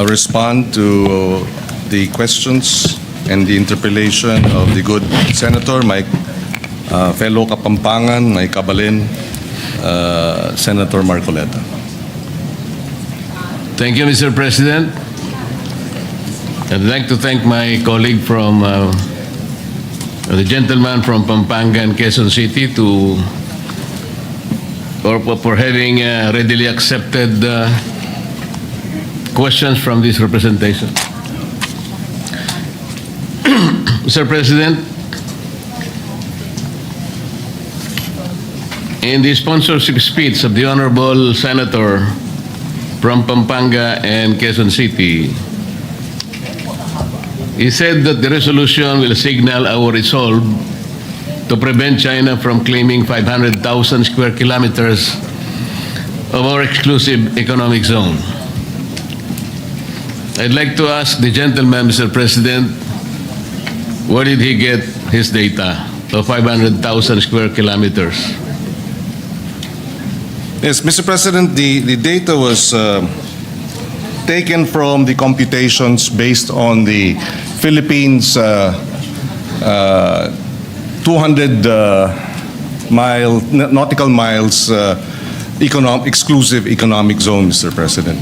respond to the questions and the interpellation of the good senator, my fellow Kapampangan, my kabalin, Senator Macoleta. Thank you, Mr. President. I'd like to thank my colleague from the gentleman from Pampanga and Quezon City for having readily accepted questions from this representation. Mr. President, in the sponsorship speech of the Honorable Senator from Pampanga and Quezon City, he said that the resolution will signal our resolve to prevent China from claiming 500,000 square kilometers of our exclusive economic zone. I'd like to ask the gentleman, Mr. President, where did he get his data of 500,000 square kilometers? Yes, Mr. President, the data was taken from the computations based on the Philippines 200 nautical miles exclusive economic zone, Mr. President,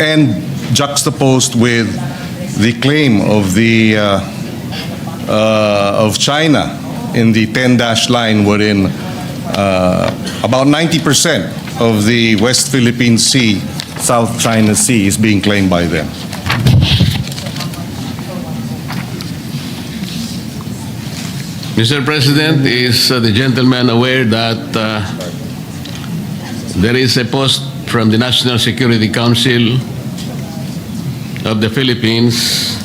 and juxtaposed with the claim of the of China in the 10-dash line, wherein about 90% of the West Philippine Sea, South China Sea, is being claimed by them. Mr. President, is the gentleman aware that there is a post from the National Security Council of the Philippines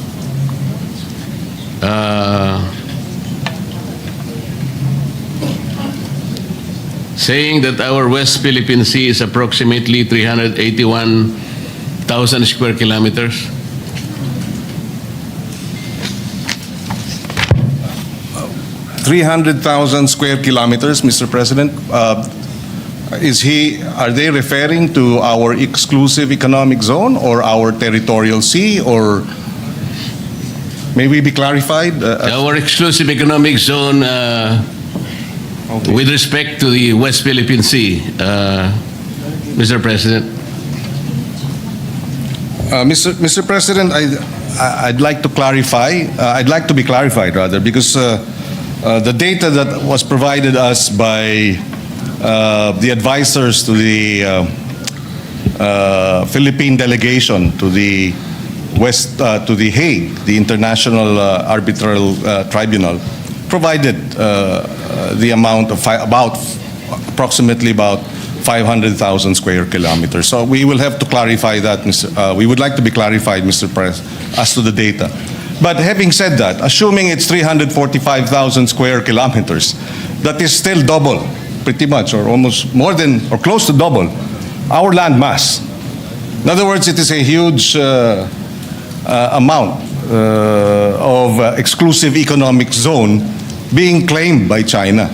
saying that our West Philippine Sea is approximately 381,000 square kilometers? 300,000 square kilometers, Mr. President. Are they referring to our exclusive economic zone or our territorial sea, or may we be clarified? Our exclusive economic zone with respect to the West Philippine Sea, Mr. President. Mr. President, I'd like to clarify. I'd like to be clarified, rather, because the data that was provided us by the advisors to the Philippine delegation to the to the Hague, the International Arbitral Tribunal, provided the amount of approximately about 500,000 square kilometers. So we will have to clarify that, we would like to be clarified, Mr. President, as to the data. But having said that, assuming it's 345,000 square kilometers, that is still double, pretty much, or almost more than, or close to double, our land mass. In other words, it is a huge amount of exclusive economic zone being claimed by China.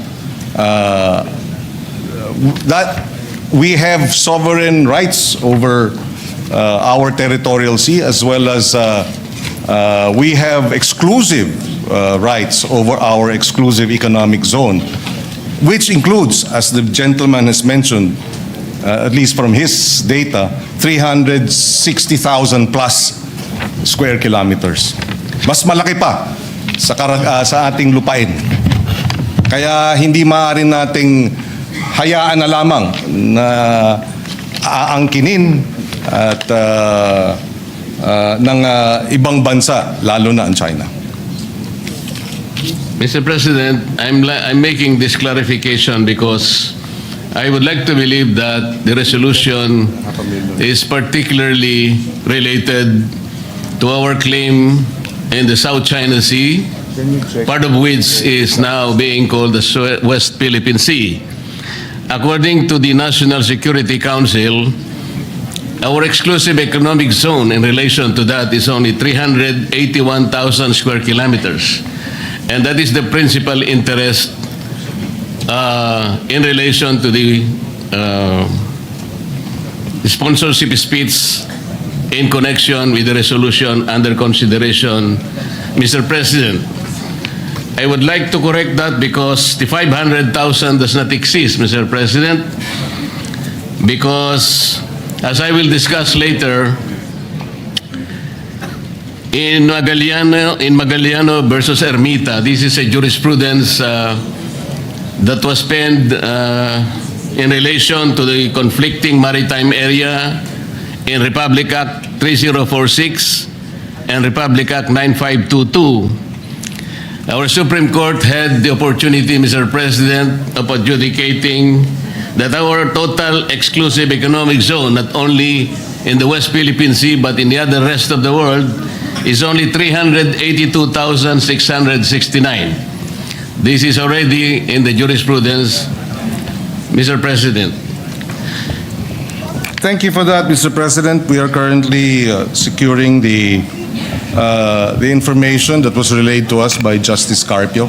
That we have sovereign rights over our territorial sea, as well as we have exclusive rights over our exclusive economic zone, which includes, as the gentleman has mentioned, at least from his data, 360,000 plus square kilometers. Mas malaki pa sa ating lupain. Kaya hindi maaari nating hayaan na lamang na aangkinin at ng ibang bansa, lalo na ang China. Mr. President, I'm making this clarification because I would like to believe that the resolution is particularly related to our claim in the South China Sea, part of which is now being called the West Philippine Sea. According to the National Security Council, our exclusive economic zone in relation to that is only 381,000 square kilometers. And that is the principal interest in relation to the sponsorship speech in connection with the resolution under consideration, Mr. President. I would like to correct that because the 500,000 does not exist, Mr. President, because as I will discuss later, in Magalliano versus Ermita, this is a jurisprudence that was penned in relation to the conflicting maritime area in Republic Act 3046 and Republic Act 9522. Our Supreme Court had the opportunity, Mr. President, of adjudicating that our total exclusive economic zone, not only in the West Philippine Sea but in the other rest of the world, is only 382,669. This is already in the jurisprudence, Mr. President. Thank you for that, Mr. President. We are currently securing the information that was relayed to us by Justice Carpio,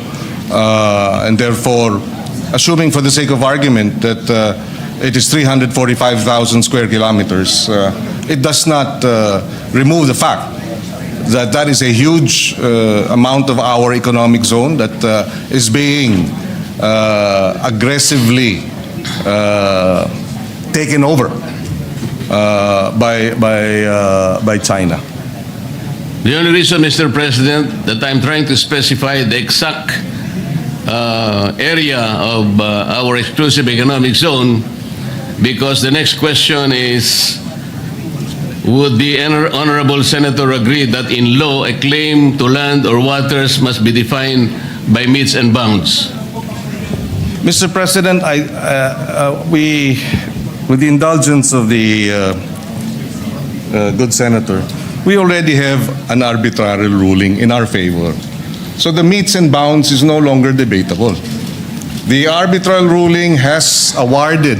and therefore, assuming for the sake of argument that it is 345,000 square kilometers, it does not remove the fact that that is a huge amount of our economic zone that is being aggressively taken over by China. The only reason, Mr. President, that I'm trying to specify the exact area of our exclusive economic zone, because the next question is, would the Honorable Senator agree that in law a claim to land or waters must be defined by metes and bounds? Mr. President, we, with the indulgence of the good senator, we already have an arbitrary ruling in our favor. So the metes and bounds is no longer debatable. The arbitral ruling has awarded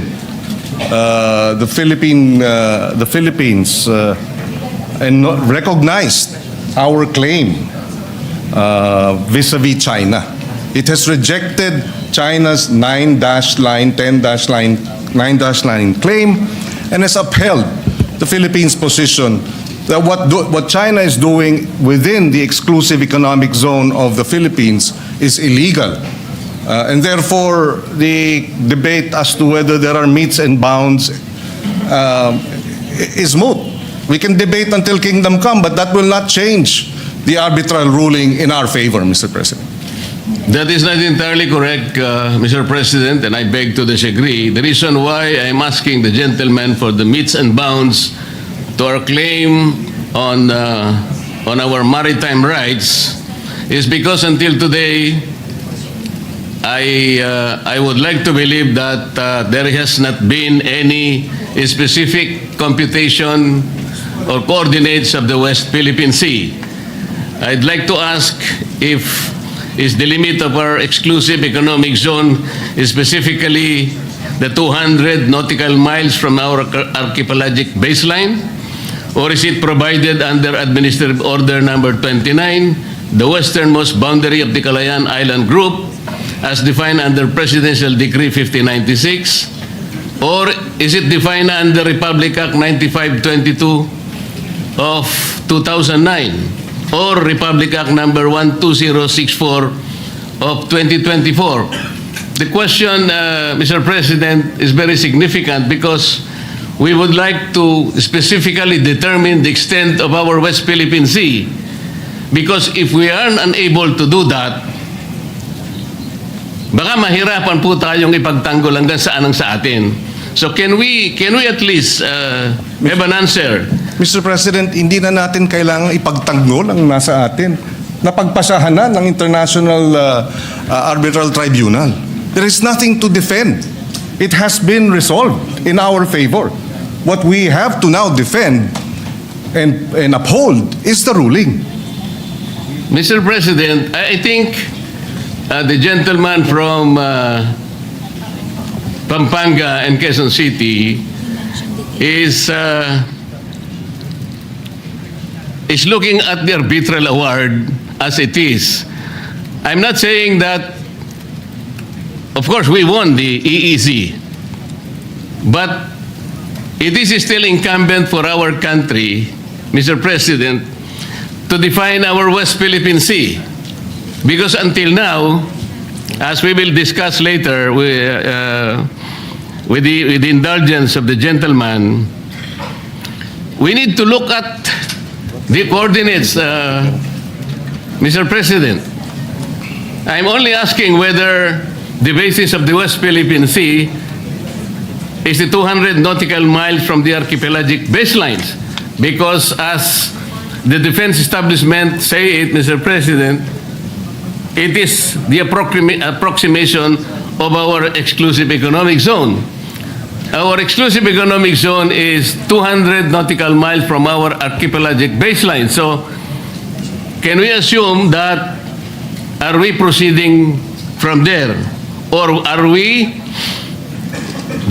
the Philippines and recognized our claim vis-a-vis China. It has rejected China's 9-line, 10-line claim and has upheld the Philippines' position that what China is doing within the exclusive economic zone of the Philippines is illegal. And therefore, the debate as to whether there are metes and bounds is moot. We can debate until kingdom come, but that will not change the arbitral ruling in our favor, Mr. President. That is not entirely correct, Mr. President, and I beg to disagree. The reason why I'm asking the gentleman for the metes and bounds to our claim on our maritime rights is because until today, I would like to believe that there has not been any specific computation or coordinates of the West Philippine Sea. I'd like to ask if is the limit of our exclusive economic zone is specifically the 200 nautical miles from our archipelagic baseline, or is it provided under Administrative Order Number 29, the westernmost boundary of the Calayan Island Group, as defined under Presidential Decree 5096, or is it defined under Republic Act 9522 of 2009, or Republic Act number 12064 of 2024? The question, Mr. President, is very significant because we would like to specifically determine the extent of our West Philippine Sea. Because if we are unable to do that, baka mahirapan po tayong ipagtanggol hanggang saan ang sa atin. So can we at least have an answer? Mr. President, hindi na natin kailangang ipagtanggol ang nasa atin. Napagpasahan na ng International Arbitral Tribunal. There is nothing to defend. It has been resolved in our favor. What we have to now defend and uphold is the ruling. Mr. President, I think the gentleman from Pampanga and Quezon City is looking at the arbitral award as it is. I'm not saying that, of course, we won the EEZ, but it is still incumbent for our country Mr. President, to define our West Philippine Sea. Because until now, as we will discuss later with the indulgence of the gentleman, we need to look at the coordinates, Mr. President. I'm only asking whether the basis of the West Philippine Sea is the 200 nautical miles from the archipelagic baselines. Because as the defense establishment say it, Mr. President, it is the approximation of our exclusive economic zone. Our exclusive economic zone is 200 nautical miles from our archipelagic baseline. So, can we assume that, are we proceeding from there? Or are we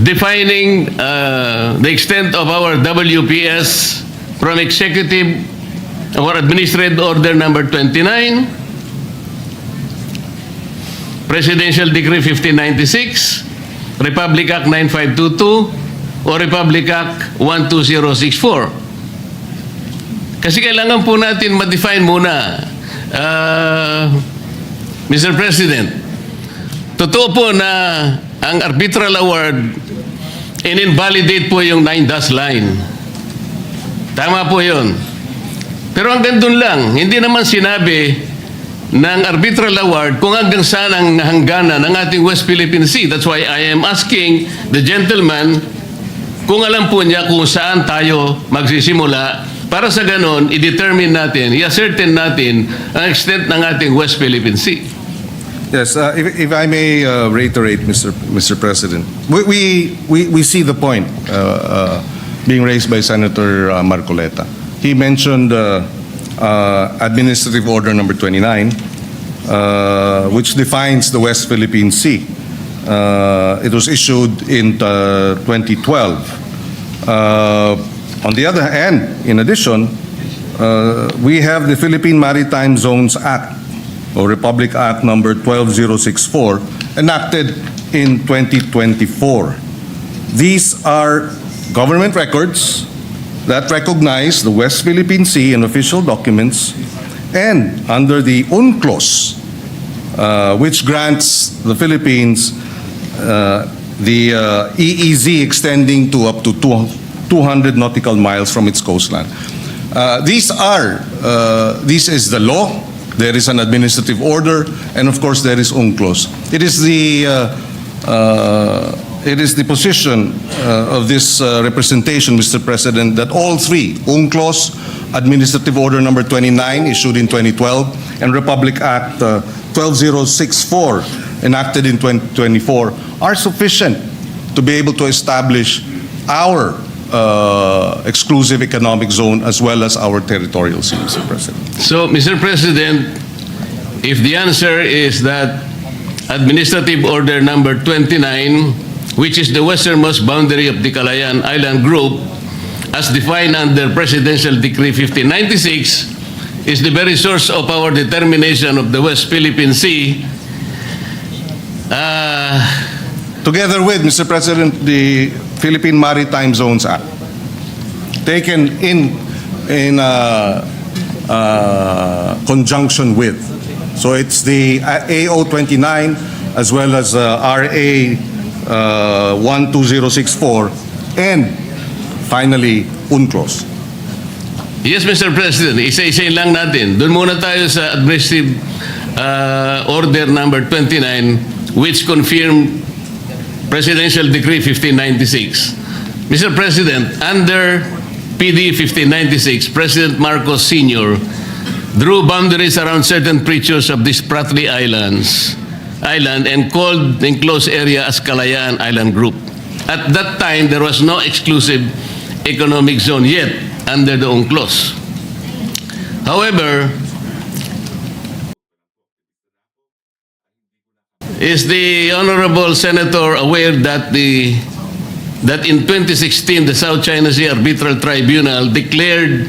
defining the extent of our WPS from Executive or Administrative Order number 29, Presidential Decree 1596, Republic Act 9522, o Republic Act 12064. Kasi kailangan po natin ma-define muna, Mr. President. Totoo po na ang arbitral award, in-invalidate po yung 9-dash line. Tama po yun. Pero hanggang dun lang, hindi naman sinabi ng arbitral award kung hanggang saan ang hangganan ng ating West Philippine Sea. That's why I am asking the gentleman kung alam po niya kung saan tayo magsisimula para sa ganon, i-determine natin, i-ascertain natin ang extent ng ating West Philippine Sea. Yes, if I may reiterate, Mr. President, we see the point being raised by Senator Macoleta. He mentioned Administrative Order number 29, which defines the West Philippine Sea. It was issued in 2012. On the other hand, in addition, we have the Philippine Maritime Zones Act, or Republic Act number 12064, enacted in 2024. These are government records that recognize the West Philippine Sea in official documents, and under the UNCLOS, which grants the Philippines the EEZ extending to up to 200 nautical miles from its coastline. This is the law. There is an administrative order, and of course there is UNCLOS. It is the position of this representation, Mr. President, that all three, UNCLOS, Administrative Order number 29, issued in 2012, and Republic Act 12064, enacted in 2024, are sufficient to be able to establish our exclusive economic zone as well as our territorial sea, Mr. President. So, Mr. President, if the answer is that Administrative Order number 29, which is the westernmost boundary of the Calayan Island Group, as defined under Presidential Decree 1596, is the very source of our determination of the West Philippine Sea, Together with, Mr. President, the Philippine Maritime Zones Act, taken in conjunction with. So it's the AO 29 as well as RA 12064, and finally UNCLOS. Yes, Mr. President, isa-isayin lang natin. Doon muna tayo sa Administrative Order number 29, which confirmed Presidential Decree 1596. Mr. President, under PD 1596, President Marcos Sr. drew boundaries around certain features of this Spratly Island and called the enclosed area as Calayan Island Group. At that time, there was no exclusive economic zone yet under the UNCLOS. However, is the Honorable Senator aware that in 2016 the South China Sea Arbitral Tribunal declared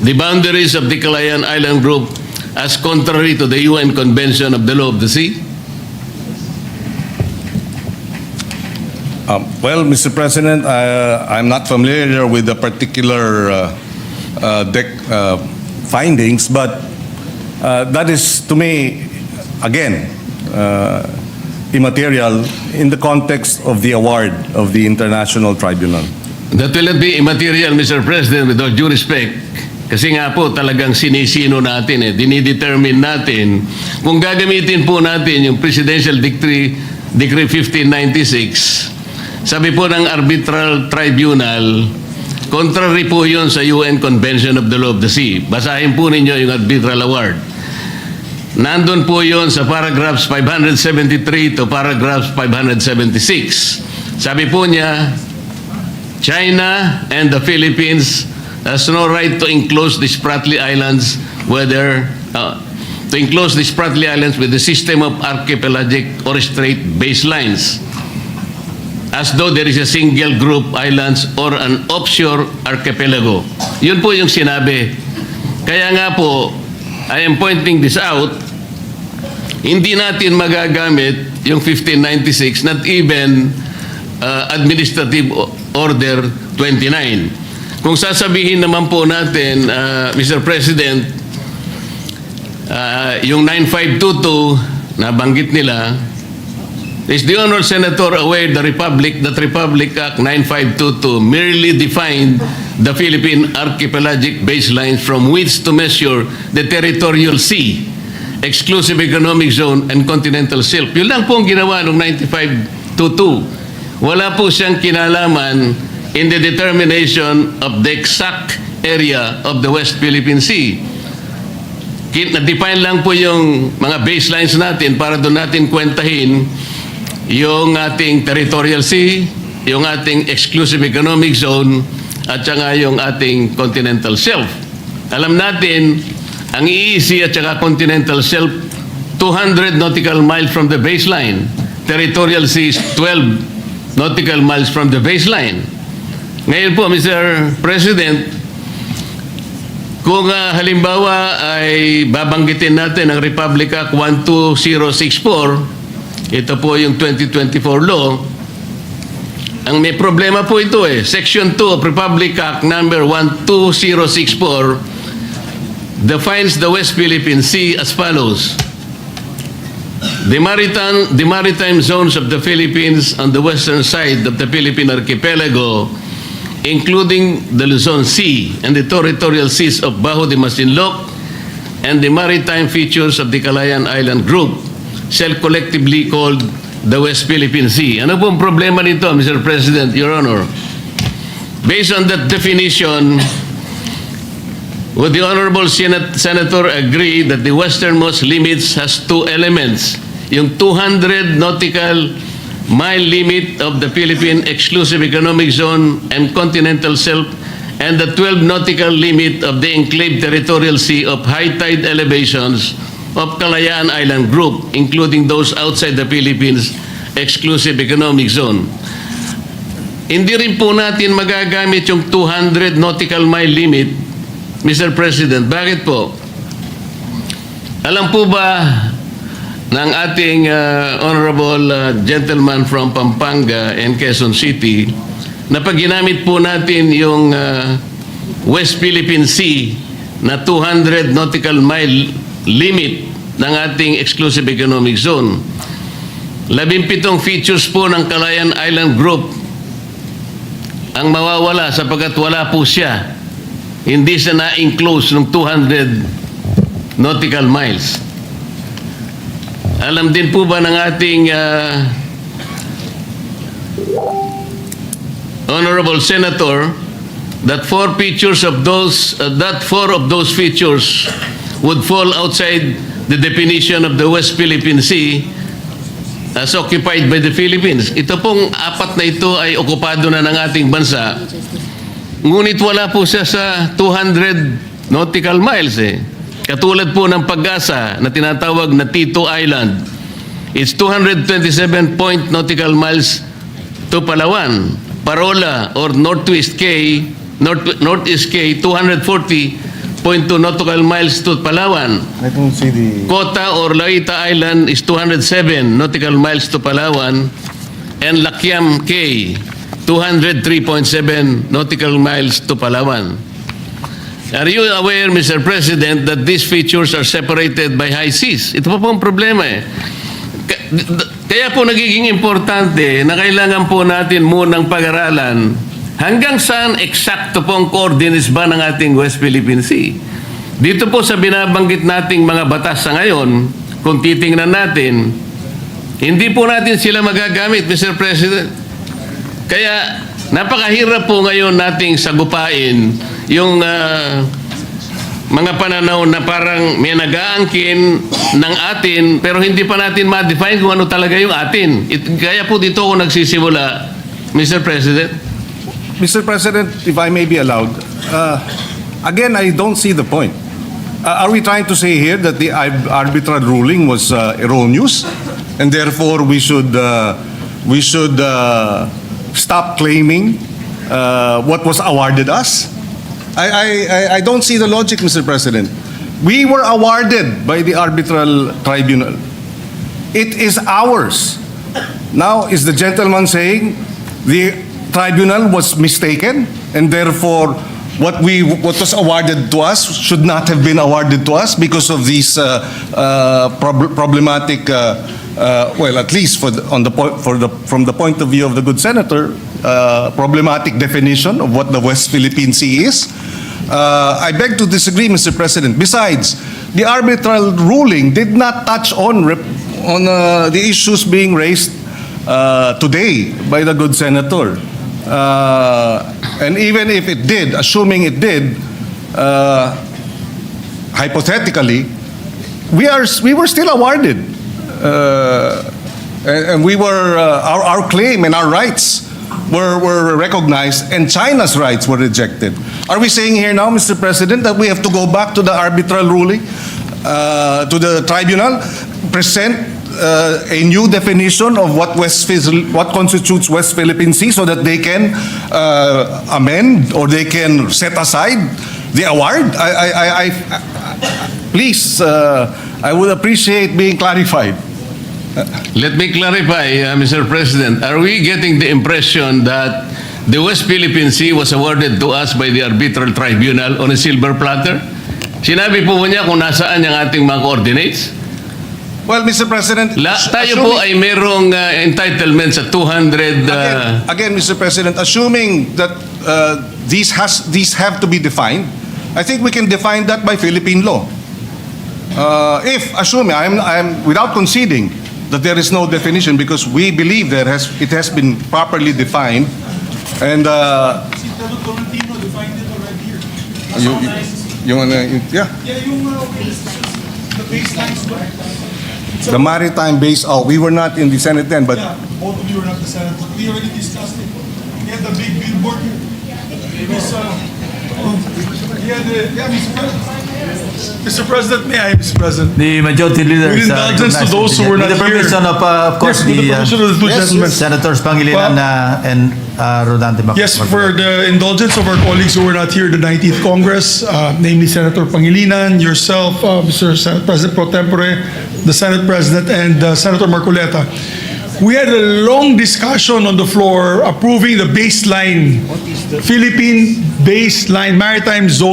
the boundaries of the Calayan Island Group as contrary to the UN Convention of the Law of the Sea? Well, Mr. President, I'm not familiar with the particular findings, but that is, to me, again, immaterial in the context of the award of the International Tribunal. That will not be immaterial, Mr. President, with all due respect. Kasi nga po talagang sinisino natin, dinidetermine natin. Kung gagamitin po natin yung Presidential Decree 1596, sabi po ng Arbitral Tribunal, contrary po yun sa UN Convention of the Law of the Sea. Basahin po ninyo yung Arbitral Award. Nandun po yun sa paragraphs 573 to paragraphs 576. Sabi po niya, China and the Philippines has no right to enclose the Spratly Islands with the system of archipelagic or straight baselines, as though there is a single group islands or an offshore archipelago. Yun po yung sinabi. Kaya nga po, I am pointing this out, hindi natin magagamit yung 1596, not even Administrative Order 29. Kung sasabihin naman po natin, Mr. President, yung 9522 na banggit nila, is the Honorable Senator aware that Republic Act 9522 merely defined the Philippine archipelagic baselines from which to measure the territorial sea, exclusive economic zone, and continental shelf. Yun lang po ang ginawa noong 9522. Wala po siyang kinalaman in the determination of the exact area of the West Philippine Sea. Na-define lang po yung mga baselines natin para doon natin kwentahin yung ating territorial sea, yung ating exclusive economic zone, at saka yung ating continental shelf. Alam natin, ang EEZ at saka continental shelf, 200 nautical miles from the baseline. Territorial sea is 12 nautical miles from the baseline. Ngayon po, Mr. President, kung halimbawa ay babanggitin natin ang Republic Act 12064, ito po yung 2024 law, ang may problema po ito Section 2 of Republic Act number 12064 defines the West Philippine Sea as follows. The maritime zones of the Philippines on the western side of the Philippine archipelago, including the Luzon Sea and the territorial seas of Bajo de Masinloc and the maritime features of the Calayan Island Group, shall collectively called the West Philippine Sea. Ano pong problema nito, Mr. President, Your Honor? Based on that definition, would the Honorable Senator agree that the westernmost limits has two elements? Yung 200 nautical mile limit of the Philippine Exclusive Economic Zone and Continental Shelf, and the 12 nautical limit of the enclave territorial sea of high tide elevations of Calayan Island Group, including those outside the Philippines Exclusive Economic Zone. Hindi rin po natin magagamit yung 200 nautical mile limit, Mr. President. Bakit po? Alam po ba ng ating honorable gentleman from Pampanga and Quezon City na pag ginamit po natin yung West Philippine Sea na 200 nautical mile limit ng ating exclusive economic zone, 17 features po ng Calayan Island Group ang mawawala sapagkat wala po siya. Hindi siya na-enclose ng 200 nautical miles. Alam din po ba ng ating honorable senator that four of those features would fall outside the definition of the West Philippine Sea as occupied by the Philippines? Ito pong apat na ito ay okupado na ng ating bansa. Ngunit wala po siya sa 200 nautical miles Katulad po ng Pag-asa na tinatawag na Tito Island. It's 227 nautical miles to Palawan. Parola or Northeast K, 240.2 nautical miles to Palawan. I don't see the... Kota or Laita Island is 207 nautical miles to Palawan. And Lakiam K, 203.7 nautical miles to Palawan. Are you aware, Mr. President, that these features are separated by high seas? Ito pa po ang problema eh. Kaya po nagiging importante na kailangan po natin munang pag-aralan hanggang saan eksakto po ang coordinates ba ng ating West Philippine Sea. Dito po sa binabanggit nating mga batas sa ngayon, kung titingnan natin, hindi po natin sila magagamit, Mr. President. Kaya napakahirap po ngayon nating sagupain yung mga pananaw na parang may nag-aangkin ng atin pero hindi pa natin ma-define kung ano talaga yung atin. Kaya po dito ako nagsisimula, Mr. President. Mr. President, if I may be allowed, again, I don't see the point. Are we trying to say here that the arbitral ruling was erroneous, and therefore we should stop claiming what was awarded us? I don't see the logic, Mr. President. We were awarded by the arbitral tribunal. It is ours. Now, is the gentleman saying the tribunal was mistaken, and therefore what was awarded to us should not have been awarded to us because of these problematic, well, at least from the point of view of the good senator, problematic definition of what the West Philippine Sea is. I beg to disagree, Mr. President. Besides, the arbitral ruling did not touch on the issues being raised today by the good senator. And even if it did, assuming it did, hypothetically, we were still awarded, and we were our claim and our rights were recognized, and China's rights were rejected. Are we saying here now, Mr. President, that we have to go back to the arbitral ruling, to the tribunal, present a new definition of what constitutes West Philippine Sea so that they can amend or they can set aside the award? Please, I would appreciate being clarified. Let me clarify, Mr. President. Are we getting the impression that the West Philippine Sea was awarded to us by the arbitral tribunal on a silver platter? Sinabi po niya kung nasaan yung ating mga coordinates? Well, Mr. President, tayo po ay merong entitlement sa 200... Again, Mr. President, assuming that these have to be defined, I think we can define that by Philippine law. If, assuming, I'm without conceding that there is no definition because we believe it has been properly defined, and Tolentino defined it already here. yeah. Yeah, the baselines were. The maritime base, we were not in the Senate then, but Yeah, both of you were not the Senate, but we already discussed it. We had the big billboard here. Mr. President, may I, Mr. President? The majority leader. With indulgence to those who were not with the here. permission of course, Yes, with the permission of the two gentlemen. Senators Pangilinan and Rodante Macoleta. Yes, for the indulgence of our colleagues who were not here at the 19th Congress, namely Senator Pangilinan, yourself, Mr. President Pro Tempore, the Senate President, and Senator Macoleta. We had a long discussion on the floor approving the baseline, Philippine baseline maritime zone.